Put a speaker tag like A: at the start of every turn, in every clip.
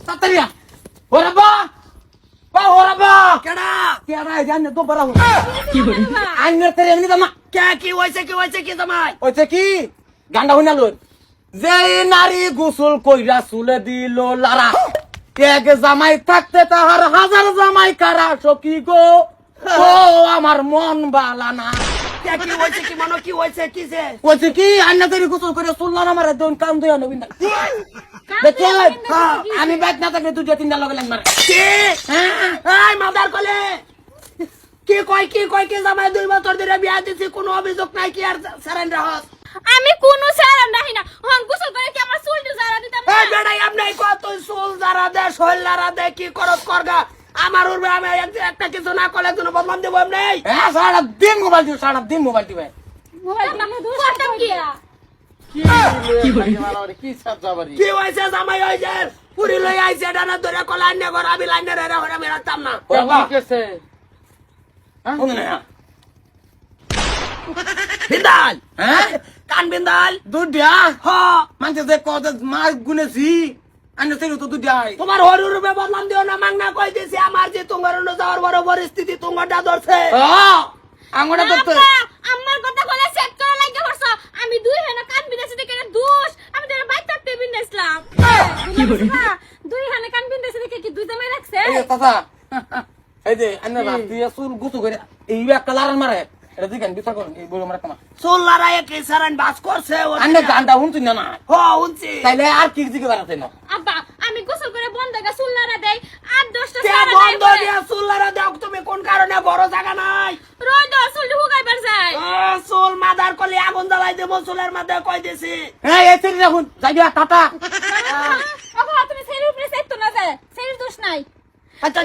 A: তাড়াতাড়ি ওরে বা ওরে বা
B: কেডা
A: কেডা জানে তো বড় কি বলি আইনের তেরে এমনি জামা
B: কে কি হইছে কি জামাই
A: ওইছে কি গান্ডা হইনা লই যে নারী গোসল কইরা চুলে দিল লারা এক জামাই থাকতে তাহার হাজার জামাই কারা সখী গো ও আমার মন বালানা
B: কে কি হইছে কি মনো কি হইছে কিছে
A: ওইছে কি আইনা তেরে গোসল করে চুল না মারে দন কাম দেয়া নবি না দেখে আমি বাইক না থাকলে দুইটা তিনটা লগে লাগ মারে
B: কি এই মাদার কলে কি কয় কি জামাই 2 বছর ধরে বিয়া দিছি কোনো অভিযোগ নাই কি আর সারেন রাহস
C: আমি কোনো সারাম রাহি না হন গোসল করে কি আমার চুলটা জারা দিতাম না
B: এই বেড়াই আপনি কত চুল যারা দে শৈল যারা দে কি করস করগা আমার উড়বে আমি একটা কিছু না করলে তুমি বদনাম দেব এমনি
A: হ্যাঁ সারা দিন মোবাইল দিও সারা দিন মোবাইল দিবে
C: মোবাইল করতাম কি
A: কি বলি কি সাত যাবারি
B: কি হইছে জামাই হইছে পুরি লই আইছে ডানা ধরে কলা আইনে ঘর আমি লাইনে রে হরে মেরাতাম না
A: বাবা কেছে হ্যাঁ
B: বিন্দাল
A: হ্যাঁ
B: কান বিন্দাল
A: দুডিয়া
B: হ
A: মানে যে কত মাস গুনেছি আইনা তেরে তো দুডিয়াই
B: তোমার হরি রূপে বদনাম দিও না মাংনা কই দিছি আমার যে তোমার যাওয়ার বড় পরিস্থিতি তোমারটা ধরছে
A: আঙ্গুটা তো
C: আমার কথা বলে চেক করা লাগে করছ আমি দুই হানা কান বিন্দাছি দেখে দোষ আমি তোর বাইক থাকতে বিন্দাসলাম কি বলি দুই হানা কান বিন্দাছি দেখে কি দুই জামাই রাখছে
A: এই চাচা এই যে আইনা রাতে চুল গুতো করে এই একটা লারান মারে এটা দিকেন বিচার করুন এই বড় মারা কামা
B: চুল লড়াই কে সারান বাস করছে
A: আন্নে গানটা শুনছি না না
B: হ উনছি
A: তাইলে আর কি দিকে দাঁড়াতে না
C: আব্বা আমি গোসল করে বন্ধ গা চুল নাড়া দেই 8-10টা
B: কে
C: সারা
B: বন্ধ দিয়া চুল লড়া দাও তুমি কোন কারণে বড় জায়গা নাই
C: রোজ দশ চুল হুগাইবার যায়
B: চুল মাদার কলি আগুন জ্বালাই দেব চুলের মধ্যে কই দিছি
A: এই তেরি রাখুন যাইবা টাটা
C: আব্বা তুমি সেরির উপরে সেট তো না যায় সেরির দোষ নাই
B: আচ্ছা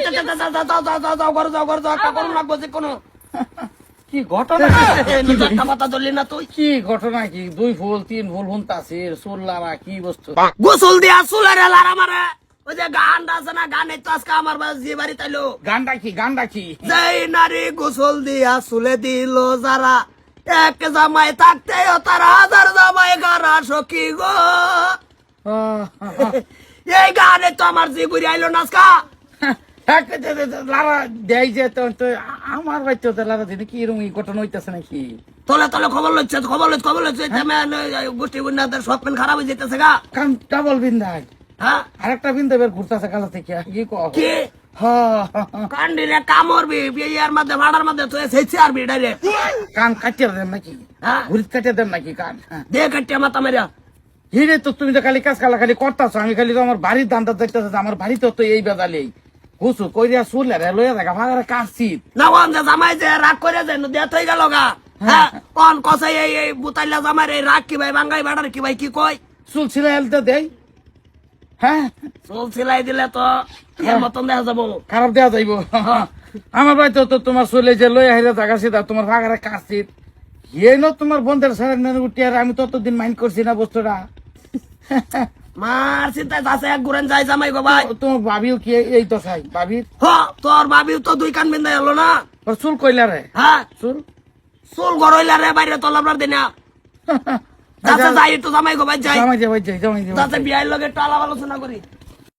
B: যাও ঘর যাও একটা করুন লাগবো যে কোনো
A: কি ঘটনা
B: নিজেরটা মাথা ধরলি না তুই
A: কি ঘটনা কি 2 ফুল 3 ফুল হুনতাছে চুল লারা কি বস্তু
B: গোসল দিয়া চুলের লারা মারে ওই যে গানটা আছে না গানে তো আজকে আমার যে বাড়ি তাইলো
A: গান্ডা কি
B: যেই নারী গোসল দিয়া চুলে দিল যারা এক জামাই থাকতেও তারা হাজার জামাই গারা সখী গো এই গানে তো আমার যে ঘুরে আইলো নাচকা
A: লারা দেয় যে তো আমার বাচ্চা তো লারা দিনে কি এরকম ঘটনা হইতেছে নাকি
B: তলে খবর লচ্ছে গোষ্ঠী বন্যাদের সব পেন খারাপ হয়ে যেতেছে গা
A: কাম ডাবল বিন্দাই
B: হ্যাঁ
A: আরেকটা বিন্দু বের ঘুরতেছে কালা থেকে কি কো
B: কি কান্ডিরে কামড়বি বিয়ার মধ্যে ভাড়ার মধ্যে তো এসেছে আর বি ডাইরেক্ট
A: কান কাটিয়ে দেন নাকি
B: হ্যাঁ
A: ঘুরিত কাটিয়ে দেন নাকি কান
B: দে কাটিয়া মাথা মেরা
A: হিরে তো তুমি তো খালি কাজ খালি করতেছো আমি খালি তো আমার বাড়ির দান্ডা দেখতেছি আমার বাড়িতে তো এই বেদালেই গুছু কইরা চুলে রে লইয়া দেখা ভাগারে কাটছি
B: না ওন যে জামাই যে রাগ করে যায় দেত হয়ে গেল গা হ্যাঁ কোন কসাই এই বুতাইলা জামাই এই রাগ কি ভাই বাঙ্গাই বাড়ার কি ভাই কি কই
A: চুল ছিলা হেলতে দেই হ্যাঁ
B: চুল সিলাই দিলে তো এর মতন দেখা যাবো
A: খারাপ দেওয়া যাইব আমার ভাই তো তোমার চলে যে লইয়া হেরে জায়গা সিধা তোমার ভাগারে কাটছি তোমার বন্ধের সারা উঠি আর আমি ততদিন মাইন্ড করছি না বস্তুটা
B: মার চিন্তায় আছে এক ঘুরেন যাই জামাই গো ভাই
A: তোমার ভাবিও কি এই তো চাই ভাবির
B: তোর ভাবিও তো 2 কান বিন্দা এলো না
A: ওর চুল কইলা রে
B: হ্যাঁ
A: চুল
B: চুল গড়ইলা রে বাইরে তলাবলার দিনা যাতে যাই একটু জামাই গো ভাই যাই
A: জামাই যাই
B: যাতে বিয়ার লগে একটু আলাপ আলোচনা করি